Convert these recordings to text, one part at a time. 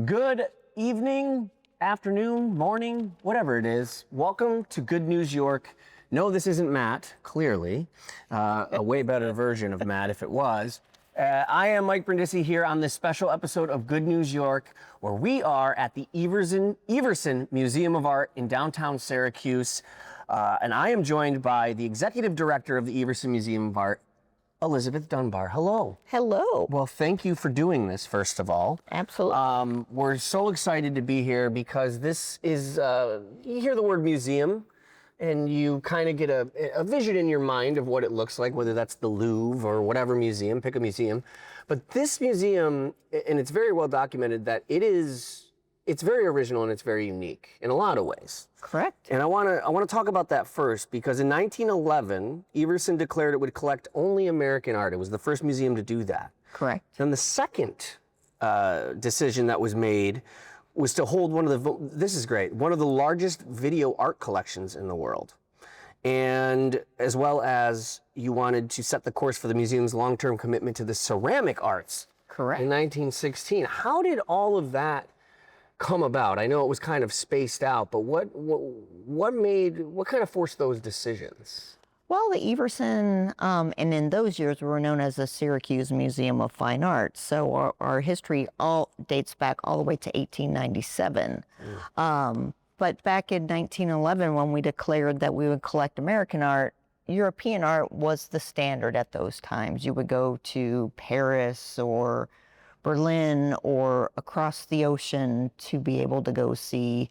Good evening, afternoon, morning, whatever it is. Welcome to Good News York. No, this isn't Matt, clearly. A way better version of Matt if it was. I am Mike Brindisi here on this special episode of Good News York, where we are at the Everson Museum of Art in downtown Syracuse. And I am joined by the executive director of the Everson Museum of Art, Elizabeth Dunbar. Hello. Hello. Well, thank you for doing this, first of all. Absolutely. We're so excited to be here because this is, you hear the word museum and you kind of get a vision in your mind of what it looks like, whether that's the Louvre or whatever museum, pick a museum. But this museum, and it's very well documented that it's very original and it's very unique in a lot of ways. Correct. And I want to talk about that first because in 1911, Everson declared it would collect only American art. It was the first museum to do that. Correct. Then the second decision that was made was to hold one of the largest video art collections in the world. And as well as you wanted to set the course for the museum's long-term commitment to the ceramic arts. Correct. In 1916. How did all of that come about? I know it was kind of spaced out, but what kind of forced those decisions? Well, the Everson, and in those years, we were known as the Syracuse Museum of Fine Arts. So our history all dates back all the way to 1897. But back in 1911, when we declared that we would collect American art, European art was the standard at those times. You would go to Paris or Berlin or across the ocean to be able to go see,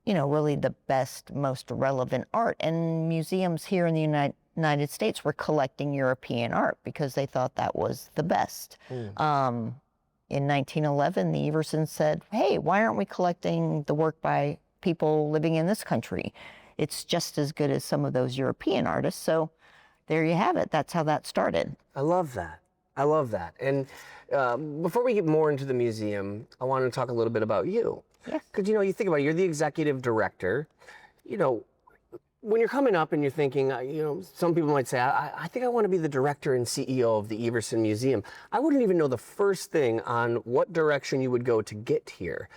really the best, most relevant art. And museums here in the United States were collecting European art because they thought that was the best. In 1911, the Everson said, hey, why aren't we collecting the work by people living in this country? It's just as good as some of those European artists. So there you have it. That's how that started. I love that. And before we get more into the museum, I want to talk a little bit about you. Yes. Because, you think about it, you're the executive director. When you're coming up and you're thinking, some people might say, I think I want to be the director and CEO of the Everson Museum. I wouldn't even know the first thing on what direction you would go to get here.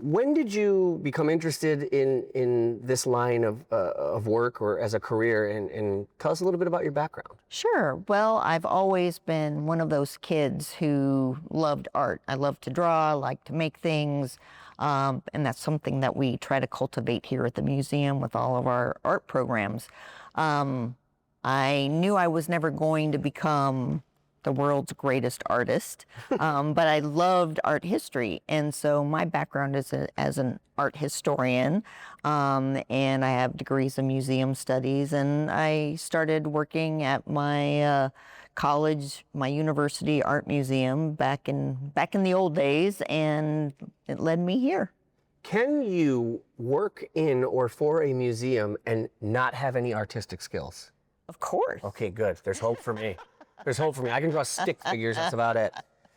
When did you become interested in this line of work or as a career? And tell us a little bit about your background. Sure. Well, I've always been one of those kids who loved art. I love to draw, like to make things. And that's something that we try to cultivate here at the museum with all of our art programs. I knew I was never going to become the world's greatest artist, but I loved art history. And so my background is as an art historian, and I have degrees in museum studies. And I started working at my college, my university art museum back in the old days, and it led me here. Can you work in or for a museum and not have any artistic skills? Of course. Okay, good. There's hope for me. I can draw stick figures, that's about it.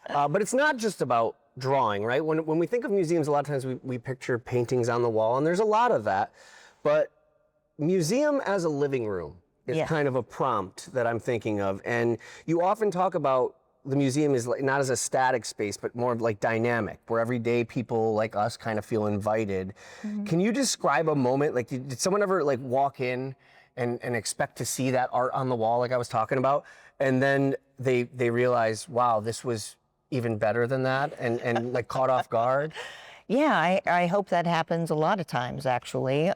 But it's not just about drawing, right? When we think of museums, a lot of times we picture paintings on the wall, and there's a lot of that. But museum as a living room is kind of a prompt that I'm thinking of. And you often talk about the museum is not as a static space, but more like dynamic, where everyday people like us kind of feel invited. Mm-hmm. Can you describe a moment, like did someone ever walk in and expect to see that art on the wall like I was talking about? And then they realize, wow, this was even better than that, and caught off guard? Yeah, I hope that happens a lot of times, actually.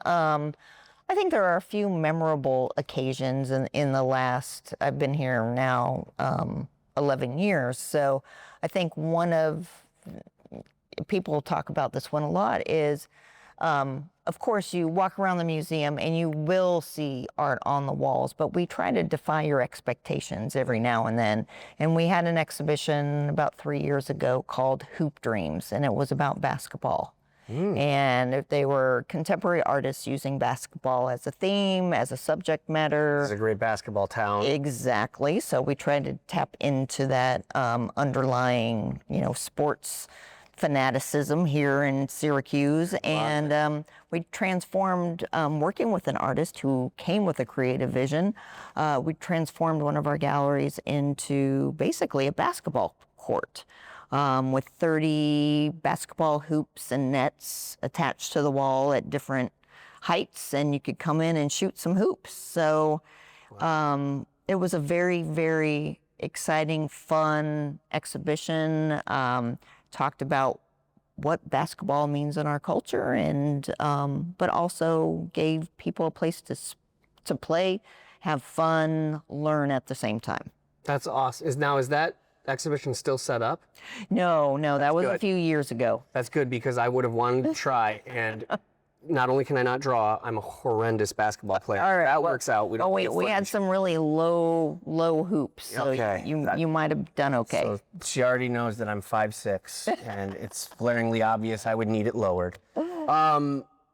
I think there are a few memorable occasions in the last, I've been here now 11 years. So I think people talk about this one a lot is, of course, you walk around the museum and you will see art on the walls, but we try to defy your expectations every now and then. And we had an exhibition about 3 years ago called Hoop Dreams, and it was about basketball. And they were contemporary artists using basketball as a theme, as a subject matter. It's a great basketball town. Exactly. So we tried to tap into that underlying, sports fanaticism here in Syracuse, and we transformed, working with an artist who came with a creative vision, we transformed one of our galleries into basically a basketball court. with 30 basketball hoops and nets attached to the wall at different heights, and you could come in and shoot some hoops. So it was a very, very exciting, fun exhibition. Talked about what basketball means in our culture, and but also gave people a place to play, have fun, learn at the same time. That's awesome. Is that exhibition still set up? No, that was good. a few years ago. That's good, because I would have wanted to try, and not only can I not draw, I'm a horrendous basketball player. All right, That works out. We don't need we had footage. some really low hoops, so Okay. you might have done okay. So she already knows that I'm 5'6", and it's glaringly obvious I would need it lowered.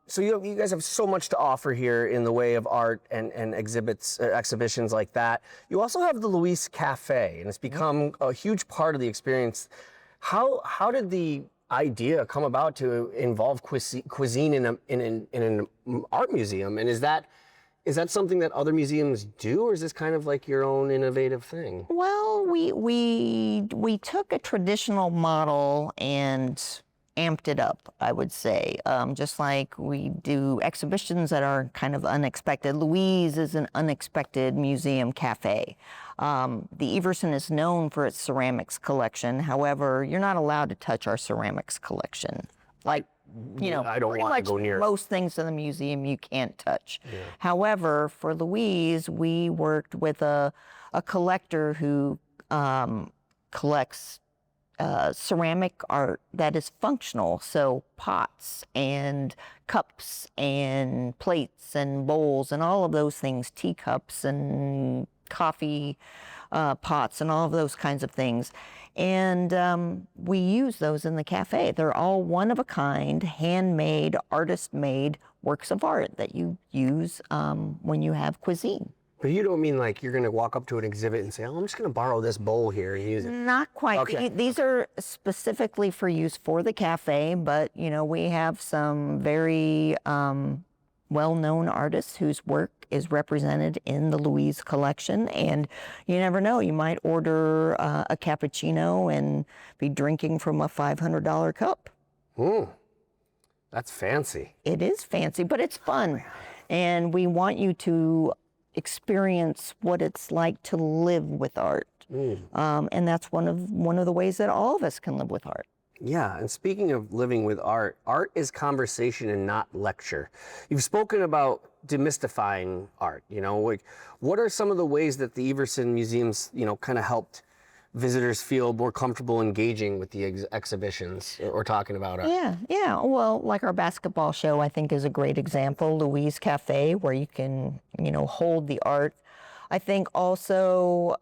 So you guys have so much to offer here in the way of art and exhibitions like that. You also have the Louise Cafe, and it's become a huge part of the experience. How did the idea come about to involve cuisine in an art museum? And is that something that other museums do, or is this kind of like your own innovative thing? Well, we took a traditional model and amped it up, I would say. Just like we do exhibitions that are kind of unexpected. Louise is an unexpected museum cafe. The Everson is known for its ceramics collection. However, you're not allowed to touch our ceramics collection. Like, I don't want to go near it. Most things in the museum you can't touch. Yeah. However, for Louise, we worked with a collector who collects ceramic art that is functional, so pots and cups and plates and bowls and all of those things, teacups and coffee pots and all of those kinds of things. And we use those in the cafe. They're all one of a kind, handmade, artist-made works of art that you use when you have cuisine. But you don't mean like you're going to walk up to an exhibit and say, oh, I'm just going to borrow this bowl here and use it. Not quite. Okay. These are specifically for use for the cafe, but we have some very well-known artists whose work is represented in the Louise collection, and you never know, you might order a cappuccino and be drinking from a $500 cup. That's fancy. It is fancy, but it's fun, and we want you to experience what it's like to live with art, and that's one of the ways that all of us can live with art. Yeah, and speaking of living with art, art is conversation and not lecture. You've spoken about demystifying art. Like, what are some of the ways that the Everson Museums, kind of helped visitors feel more comfortable engaging with the exhibitions or talking about art? Yeah. Well, like our basketball show, I think, is a great example. Louise Cafe, where you can, hold the art. I think also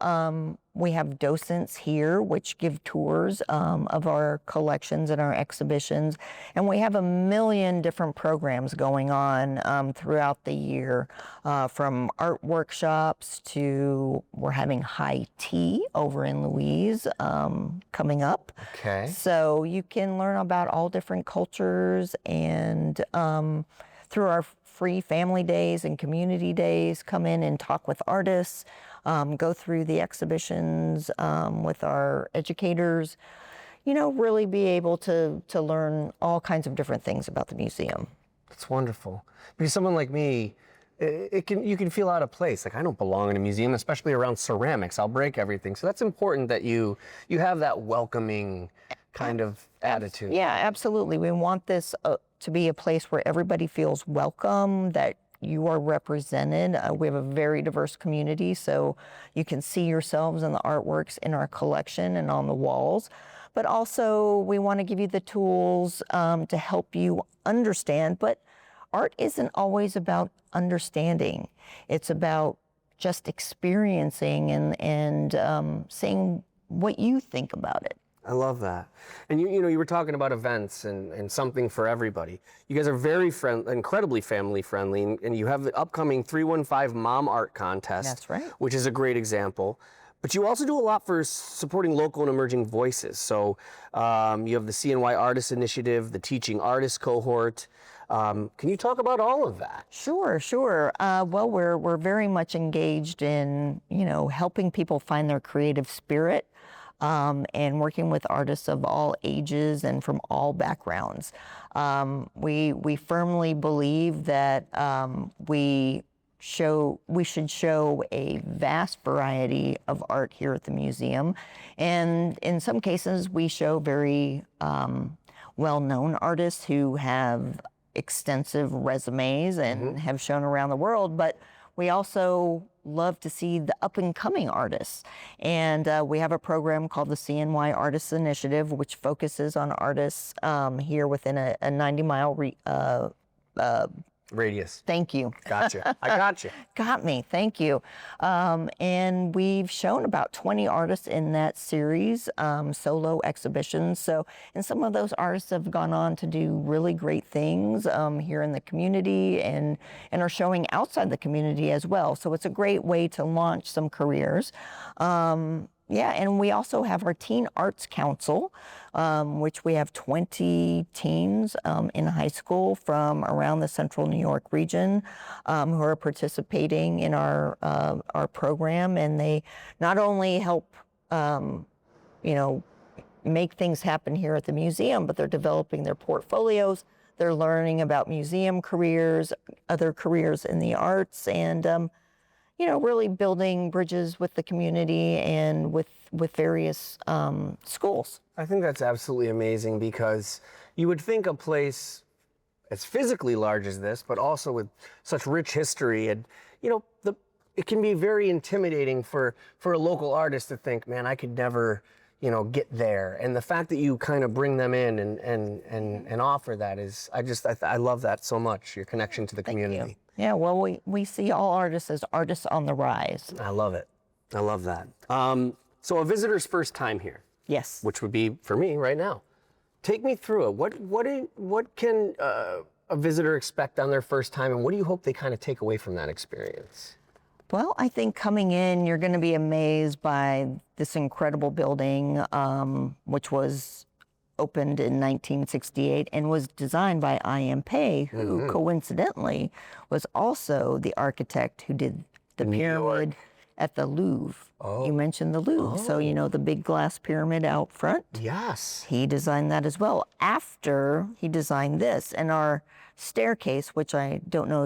we have docents here which give tours of our collections and our exhibitions. And we have a million different programs going on throughout the year, from art workshops to we're having high tea over in Louise coming up. Okay. So you can learn about all different cultures, and through our free family days and community days, come in and talk with artists, go through the exhibitions with our educators, really be able to learn all kinds of different things about the museum. That's wonderful. Because someone like me, you can feel out of place. Like, I don't belong in a museum, especially around ceramics. I'll break everything. So that's important that you have that welcoming kind of attitude. Yeah, absolutely. We want this to be a place where everybody feels welcome, that you are represented. We have a very diverse community, so you can see yourselves in the artworks in our collection and on the walls. But also, we want to give you the tools to help you understand. But art isn't always about understanding. It's about just experiencing and saying what you think about it. I love that. And you were talking about events and something for everybody. You guys are very incredibly family friendly, and you have the upcoming 315 Mom Art Contest. That's right. Which is a great example. But you also do a lot for supporting local and emerging voices. So you have the GNY Artist Initiative, the Teaching Artists Cohort. Can you talk about all of that? Sure. Well, we're very much engaged in, helping people find their creative spirit. and working with artists of all ages and from all backgrounds. We firmly believe that we should show a vast variety of art here at the museum, and in some cases we show very well-known artists who have extensive resumes and have shown around the world, but we also love to see the up-and-coming artists. And we have a program called the CNY Artists Initiative, which focuses on artists here within a 90-mile radius. Thank you. Gotcha. I got you. Got me. Thank you. And we've shown about 20 artists in that series, solo exhibitions. So, and some of those artists have gone on to do really great things here in the community and are showing outside the community as well. So it's a great way to launch some careers. Yeah, and we also have our Teen Arts Council, which we have 20 teens in high school from around the central New York region who are participating in our program, and they not only help, make things happen here at the museum, but they're developing their portfolios. They're learning about museum careers, other careers in the arts, and really building bridges with the community and with various schools. I think that's absolutely amazing, because you would think a place as physically large as this, but also with such rich history, and it can be very intimidating for a local artist to think, man, I could never get there. And the fact that you kind of bring them in and offer that is, I love that so much, your connection to the community. Thank you. Yeah, well, we see all artists as artists on the rise. I love it. I love that. So a visitor's first time here. Yes. Which would be for me right now. Take me through it. What can a visitor expect on their first time, and what do you hope they kind of take away from that experience? Well, I think coming in, you're going to be amazed by this incredible building, which was opened in 1968 and was designed by I.M. Pei, who coincidentally was also the architect who did the pyramid at the Louvre. Oh. You mentioned the Louvre, so the big glass pyramid out front. Yes. He designed that as well. After he designed this, and our staircase, which I don't know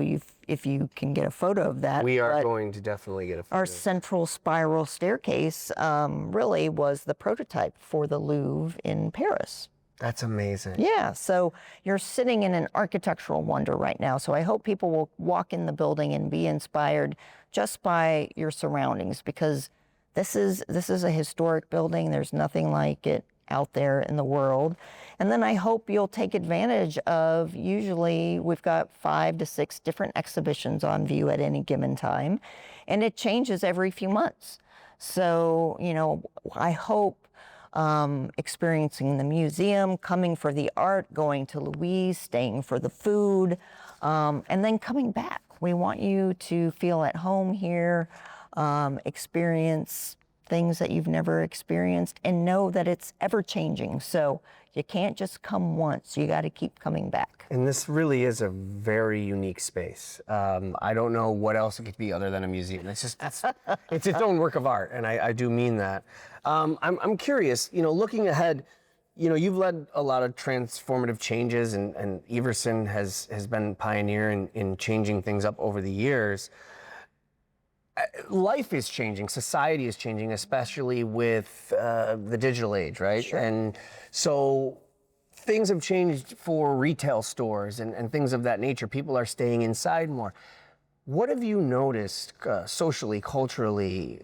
if you can get a photo of that. We are going to definitely get a photo. Our central spiral staircase really was the prototype for the Louvre in Paris. That's amazing. Yeah, so you're sitting in an architectural wonder right now. So I hope people will walk in the building and be inspired just by your surroundings, because this is a historic building. There's nothing like it out there in the world. And then I hope you'll take advantage of, usually we've got 5 to 6 different exhibitions on view at any given time, and it changes every few months. So, I hope experiencing the museum, coming for the art, going to Louise, staying for the food, and then coming back. We want you to feel at home here, experience things that you've never experienced, and know that it's ever changing. So you can't just come once, you got to keep coming back. And this really is a very unique space. I don't know what else it could be other than a museum. It's its own work of art, and I do mean that. I'm curious, looking ahead, you've led a lot of transformative changes, and Everson has been pioneer in changing things up over the years. Life is changing, society is changing, especially with the digital age, right? Sure. And so things have changed for retail stores and things of that nature. People are staying inside more. What have you noticed socially, culturally,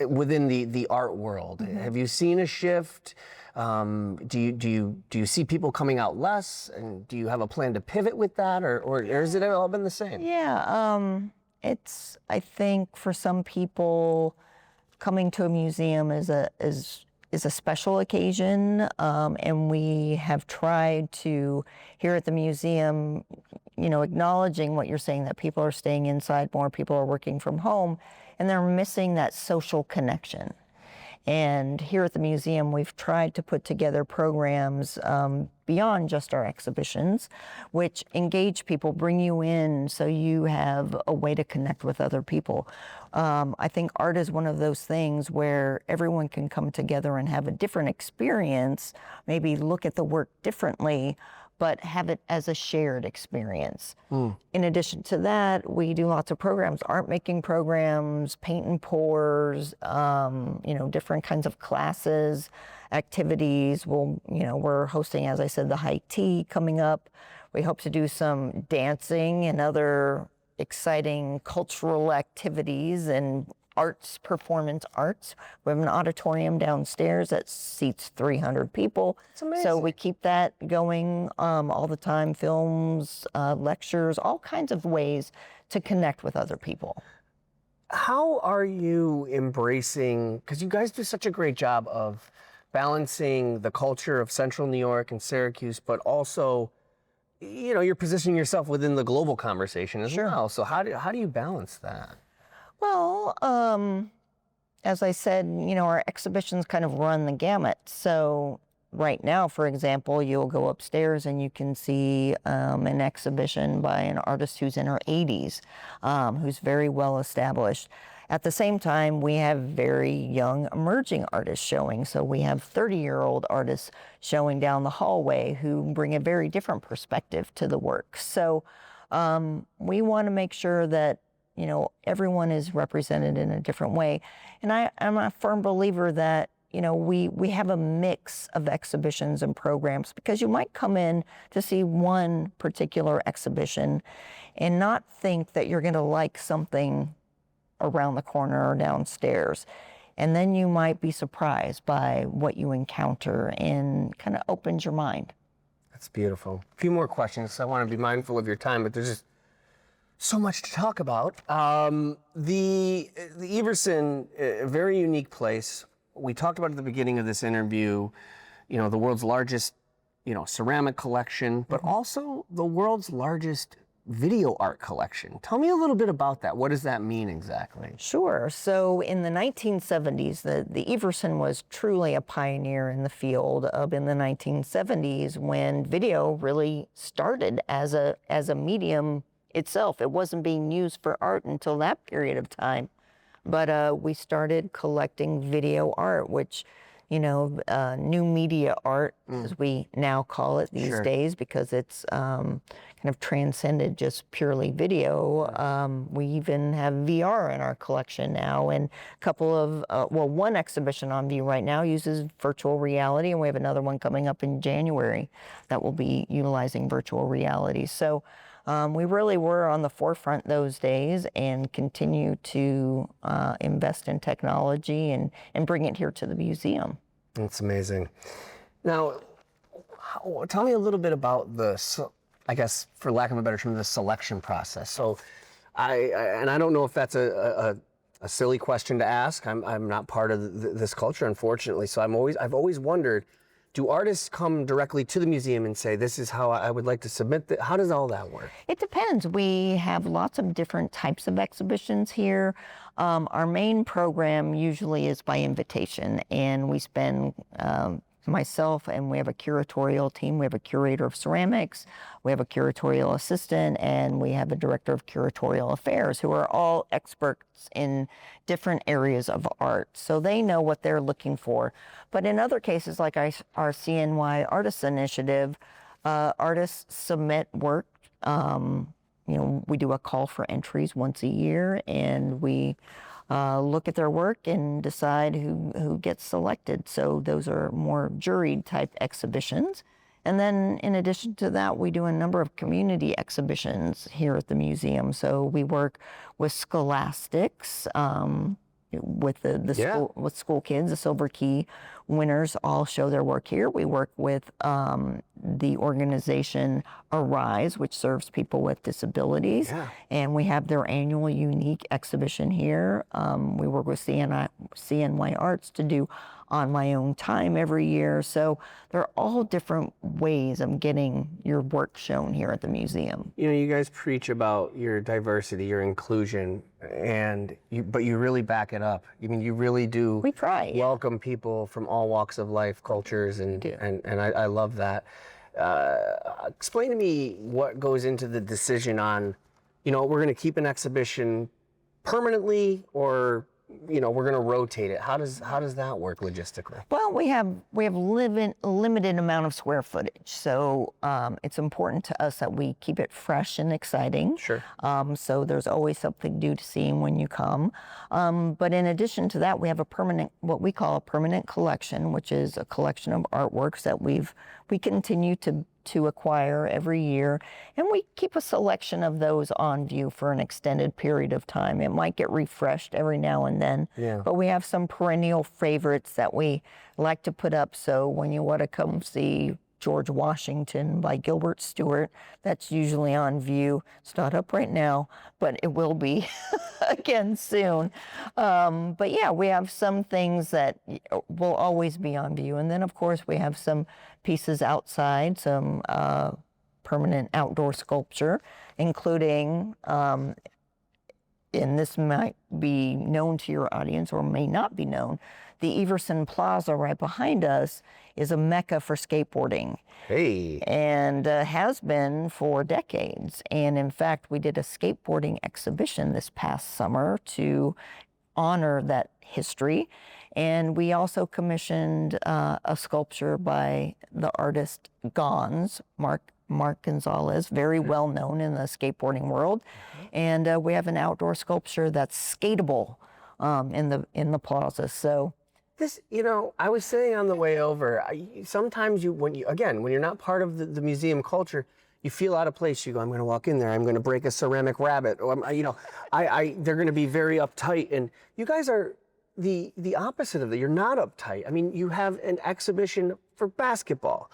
within the art world? Have you seen a shift? Do you see people coming out less? And do you have a plan to pivot with that, or has it all been the same? Yeah, it's, I think for some people, coming to a museum is a special occasion, and we have tried to, here at the museum, acknowledging what you're saying, that people are staying inside more, people are working from home, and they're missing that social connection. And here at the museum, we've tried to put together programs beyond just our exhibitions, which engage people, bring you in so you have a way to connect with other people. I think art is one of those things where everyone can come together and have a different experience, maybe look at the work differently, but have it as a shared experience. In addition to that, we do lots of programs, art making programs, paint and pours, different kinds of classes, activities. We're hosting, as I said, the high tea coming up. We hope to do some dancing and other exciting cultural activities and arts, performance arts. We have an auditorium downstairs that seats 300 people. It's amazing. So we keep that going all the time, films, lectures, all kinds of ways to connect with other people. How are you embracing, because you guys do such a great job of balancing the culture of Central New York and Syracuse, but also, you're positioning yourself within the global conversation as well. So how do you balance that? Well, as I said, our exhibitions kind of run the gamut. So right now, for example, you'll go upstairs and you can see an exhibition by an artist who's in her 80s, who's very well established. At the same time, we have very young emerging artists showing. So we have 30-year-old artists showing down the hallway who bring a very different perspective to the work. So we want to make sure that everyone is represented in a different way. And I'm a firm believer that, we have a mix of exhibitions and programs, because you might come in to see one particular exhibition and not think that you're going to like something around the corner or downstairs. And then you might be surprised by what you encounter and kind of opens your mind. That's beautiful. A few more questions. I want to be mindful of your time, but there's just so much to talk about. The Everson, a very unique place. We talked about at the beginning of this interview, the world's largest, ceramic collection, but also the world's largest video art collection. Tell me a little bit about that. What does that mean exactly? Sure. So in the 1970s, the Everson was truly a pioneer in the field of in the 1970s when video really started as a medium itself. It wasn't being used for art until that period of time. But we started collecting video art, which, new media art, as we now call it these days, because it's kind of transcended just purely video. We even have VR in our collection now, and a couple of, one exhibition on view right now uses virtual reality, and we have another one coming up in January that will be utilizing virtual reality. So we really were on the forefront those days and continue to invest in technology and bring it here to the museum. That's amazing. Now, tell me a little bit about I guess, for lack of a better term, the selection process. So, I don't know if that's a silly question to ask. I'm not part of this culture, unfortunately. So I've always wondered, do artists come directly to the museum and say, this is how I would like to submit that? How does all that work? It depends. We have lots of different types of exhibitions here. Our main program usually is by invitation, and we spend myself, and we have a curatorial team. We have a curator of ceramics, we have a curatorial assistant, and we have a director of curatorial affairs, who are all experts in different areas of art. So they know what they're looking for. But in other cases, like our CNY Artists Initiative, artists submit work. We do a call for entries once a year, and we look at their work and decide who gets selected. So those are more juried type exhibitions. And then in addition to that, we do a number of community exhibitions here at the museum. So we work with scholastics, with with school kids. The Silver Key winners all show their work here. We work with the organization Arise, which serves people with disabilities, and we have their annual unique exhibition here. We work with CNY Arts to do On My Own Time every year. So there are all different ways of getting your work shown here at the museum. You guys preach about your diversity, your inclusion, but you really back it up. I mean, you really do. We try. Welcome people from all walks of life, cultures, and I love that. Explain to me what goes into the decision on, we're going to keep an exhibition permanently, or we're going to rotate it. How does that work logistically? Well, we have limited amount of square footage, so it's important to us that we keep it fresh and exciting. Sure. So there's always something new to see when you come. But in addition to that, we have what we call a permanent collection, which is a collection of artworks that we continue to acquire every year, and we keep a selection of those on view for an extended period of time. It might get refreshed every now and then, but we have some perennial favorites that we like to put up. So when you want to come see George Washington by Gilbert Stuart, that's usually on view. It's not up right now, but it will be again soon. But yeah, we have some things that will always be on view. And then of course we have some pieces outside, some permanent outdoor sculpture, including, and this might be known to your audience or may not be known, the Everson Plaza right behind us is a mecca for skateboarding. Hey. And has been for decades. And in fact, we did a skateboarding exhibition this past summer to honor that history. And we also commissioned a sculpture by the artist Gons, Mark Gonzalez, very well known in the skateboarding world. And we have an outdoor sculpture that's skatable in the plaza. So this, I was saying on the way over, sometimes when you're not part of the museum culture, you feel out of place. You go, I'm going to walk in there, I'm going to break a ceramic rabbit, or they're going to be very uptight. And you guys are the opposite of that. You're not uptight. I mean, you have an exhibition for basketball.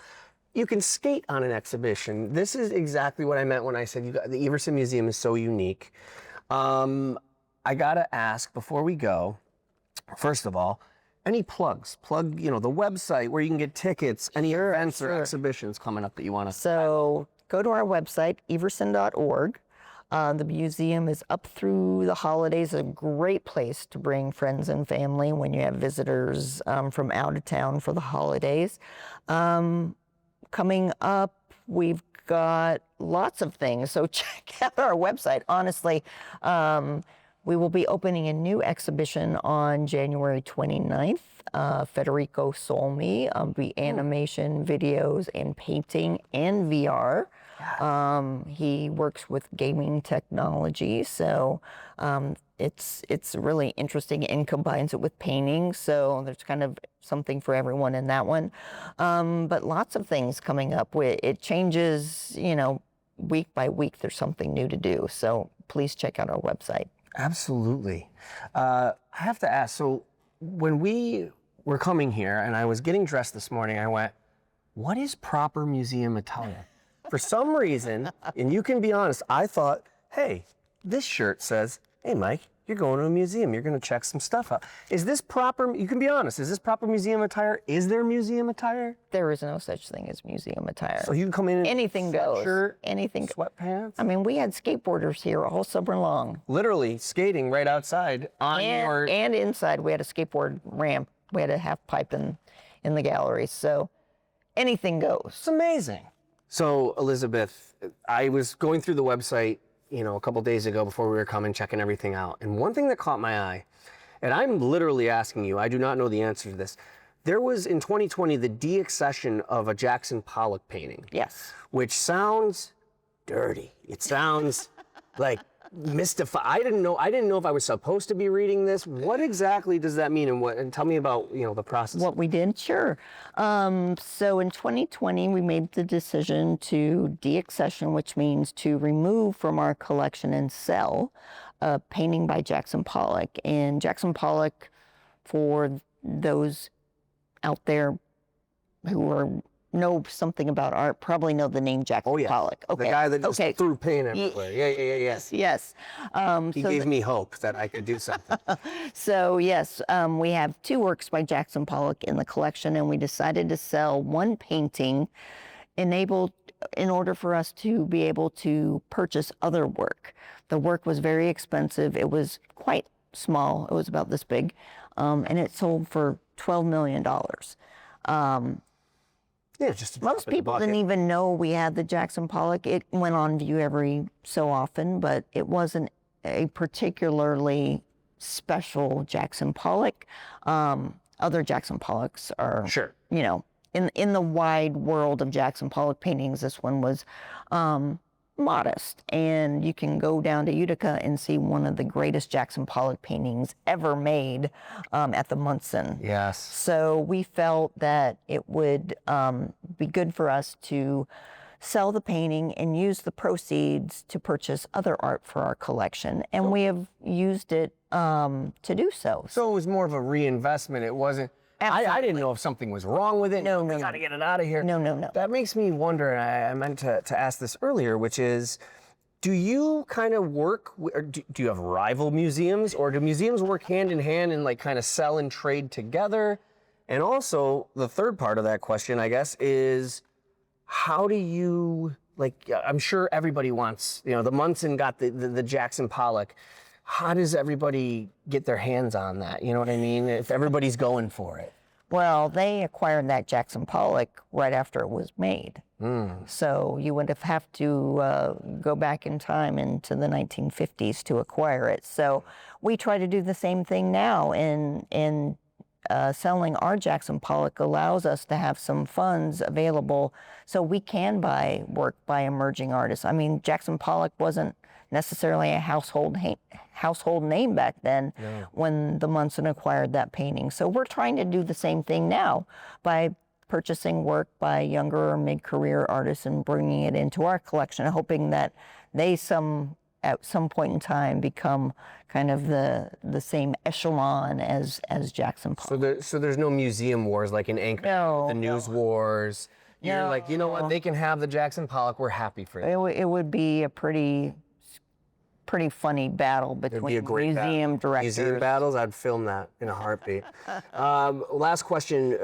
You can skate on an exhibition. This is exactly what I meant when I said the Everson Museum is so unique. I gotta ask before we go, first of all, any plugs? Plug, the website where you can get tickets, any events or exhibitions coming up that you want to. So go to our website, everson.org. The museum is up through the holidays, a great place to bring friends and family when you have visitors from out of town for the holidays. Coming up, we've got lots of things, so check out our website. Honestly, we will be opening a new exhibition on January 29th. Federico Solmi of the animation, videos, and painting and VR. He works with gaming technology, so it's really interesting and combines it with painting. So there's kind of something for everyone in that one. But lots of things coming up. It changes, week by week. There's something new to do. So please check out our website. Absolutely. I have to ask, so when we were coming here and I was getting dressed this morning, I went, what is proper museum attire? For some reason, and you can be honest, I thought, hey, this shirt says, hey, Mike, you're going to a museum. You're going to check some stuff out. Is this proper? You can be honest. Is this proper museum attire? Is there museum attire? There is no such thing as museum attire. So you can come in anything goes. Shirt, anything. Sweatpants? I mean, we had skateboarders here all summer long. Literally skating right outside and inside. We had a skateboard ramp. We had a half pipe in the gallery. So anything goes. It's amazing. So Elizabeth, I was going through the website, a couple days ago before we were coming, checking everything out. And one thing that caught my eye, and I'm literally asking you, I do not know the answer to this. There was in 2020 the deaccession of a Jackson Pollock painting. Yes. Which sounds dirty. It sounds like mystifying. I didn't know if I was supposed to be reading this. What exactly does that mean? And tell me about, the process. What we did, sure. So in 2020, we made the decision to deaccession, which means to remove from our collection and sell a painting by Jackson Pollock. And Jackson Pollock, for those out there who know something about art, probably know the name Jackson Pollock. Okay. The guy that just threw paint everywhere. Yes. He gave me hope that I could do something. So yes, we have 2 works by Jackson Pollock in the collection, and we decided to sell one painting in order for us to be able to purchase other work. The work was very expensive. It was quite small. It was about this big, and it sold for $12 million. Yeah, just to Most drop in the people didn't bucket. even know we had the Jackson Pollock. It went on view every so often, but it wasn't a particularly special Jackson Pollock. Other Jackson Pollocks are, Sure. you know, in the wide world of Jackson Pollock paintings, this one was modest. And you can go down to Utica and see one of the greatest Jackson Pollock paintings ever made at the Munson. Yes. So we felt that it would be good for us to sell the painting and use the proceeds to purchase other art for our collection. And we have used it to do so. So it was more of a reinvestment. It wasn't. I didn't know if something was wrong with it. No, we no, got no. to get it out of here. No, no, no. That makes me wonder, and I meant to ask this earlier, which is, do you kind of work, or do you have rival museums, or do museums work hand in hand and like kind of sell and trade together? And also, the third part of that question, I guess, is how do you, like, I'm sure everybody wants, the Munson got the Jackson Pollock. How does everybody get their hands on that? You know what I mean? If everybody's going for it. Well, they acquired that Jackson Pollock right after it was made. So you would have to go back in time into the 1950s to acquire it. So we try to do the same thing now, and selling our Jackson Pollock allows us to have some funds available so we can buy work by emerging artists. I mean, Jackson Pollock wasn't necessarily a household name back then when the Munson acquired that painting. So we're trying to do the same thing now by purchasing work by younger or mid-career artists and bringing it into our collection, hoping that they at some point in time become kind of the same echelon as Jackson Pollock. So there's no museum wars like in Anchorage, No, the news wars. You're like, you know what? They can have the Jackson Pollock. We're happy for you. It would be a pretty funny battle It'd be a between great museum battle. directors. Museum battles, I'd film that in a heartbeat. Last question,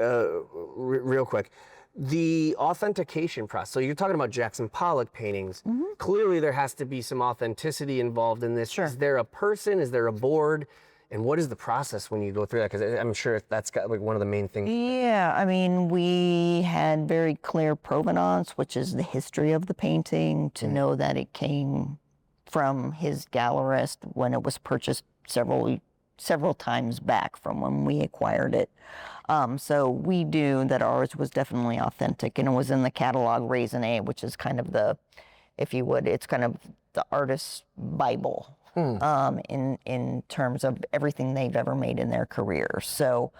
real quick. The authentication process. So you're talking about Jackson Pollock paintings. Clearly there has to be some authenticity involved in this. Sure. Is there a person? Is there a board? And what is the process when you go through that? Because I'm sure that's got like one of the main things. Yeah, I mean, we had very clear provenance, which is the history of the painting, to know that it came from his gallerist when it was purchased several times back from when we acquired it. So we knew that ours was definitely authentic, and it was in the catalog raisonné, which is kind of the, if you would, it's kind of the artist's Bible in terms of everything they've ever made in their career. So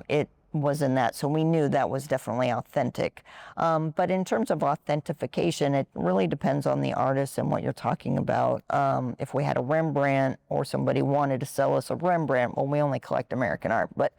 it was in that, so we knew that was definitely authentic. But in terms of authentication, it really depends on the artist and what you're talking about. If we had a Rembrandt or somebody wanted to sell us a Rembrandt, well, we only collect American art, but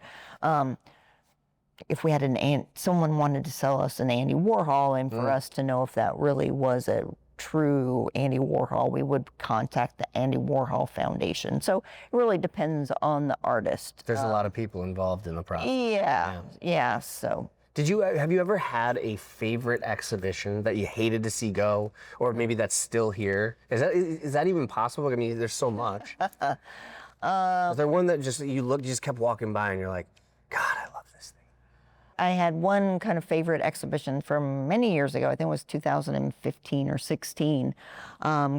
if we had someone wanted to sell us an Andy Warhol, and for us to know if that really was a true Andy Warhol, we would contact the Andy Warhol Foundation. So it really depends on the artist. There's a lot of people involved in the process. Yeah, so. Have you ever had a favorite exhibition that you hated to see go, or maybe that's still here? Is that even possible? I mean, there's so much. Is there one that you just kept walking by and you're like, God, I love this thing? I had one kind of favorite exhibition from many years ago, I think it was 2015 or 16,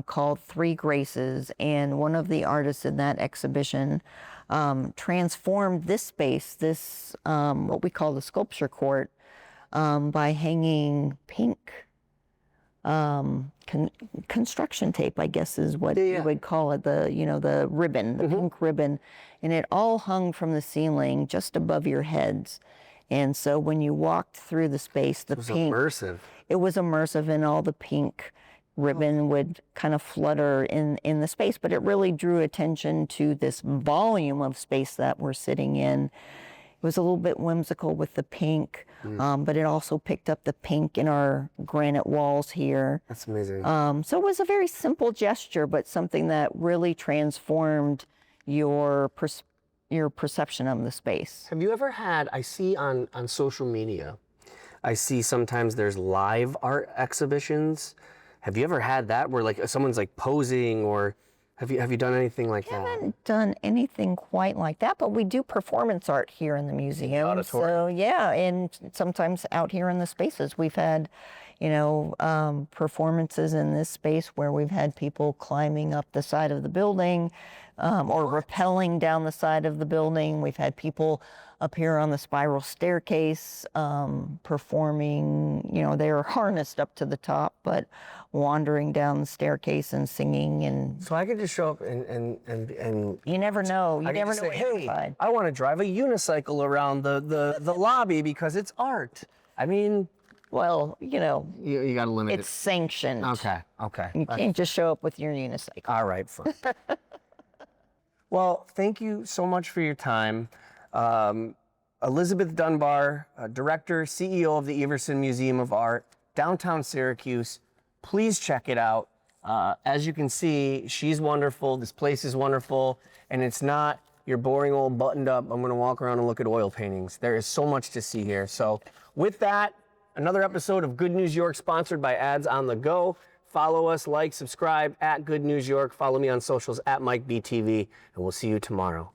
called Three Graces. And one of the artists in that exhibition transformed this space, what we call the sculpture court, by hanging pink construction tape, I guess is what you would call it, the ribbon, the pink ribbon. And it all hung from the ceiling just above your heads. And so when you walked through the space, It was immersive. It was immersive, and all the pink ribbon would kind of flutter in the space, but it really drew attention to this volume of space that we're sitting in. It was a little bit whimsical with the pink, but it also picked up the pink in our granite walls here. That's amazing. So it was a very simple gesture, but something that really transformed your perception of the space. Have you ever had, I see on social media, I see sometimes there's live art exhibitions. Have you ever had that where like someone's like posing, or Have you done anything like that? Haven't done anything quite like that, but we do performance art here in the museum. Auditorium. So yeah, and sometimes out here in the spaces, we've had, performances in this space where we've had people climbing up the side of the building, or rappelling down the side of the building. We've had people up here on the spiral staircase performing. They're harnessed up to the top, but wandering down the staircase and singing. And So I could just show up and you never know. You I could never just know say, what's hey, inside. I want to drive a unicycle around the lobby because it's art. I mean, Well, you got to limit it's sanctioned. it. Okay. You can't just show up with your unicycle. All right, fine. Well, thank you so much for your time. Elizabeth Dunbar, Director, CEO of the Everson Museum of Art, downtown Syracuse. Please check it out. As you can see, she's wonderful. This place is wonderful. And it's not your boring old buttoned up, I'm going to walk around and look at oil paintings. There is so much to see here. So with that, another episode of Good News York sponsored by Ads on the Go. Follow us, like, subscribe at Good News York. Follow me on socials at Mike BTV, and we'll see you tomorrow.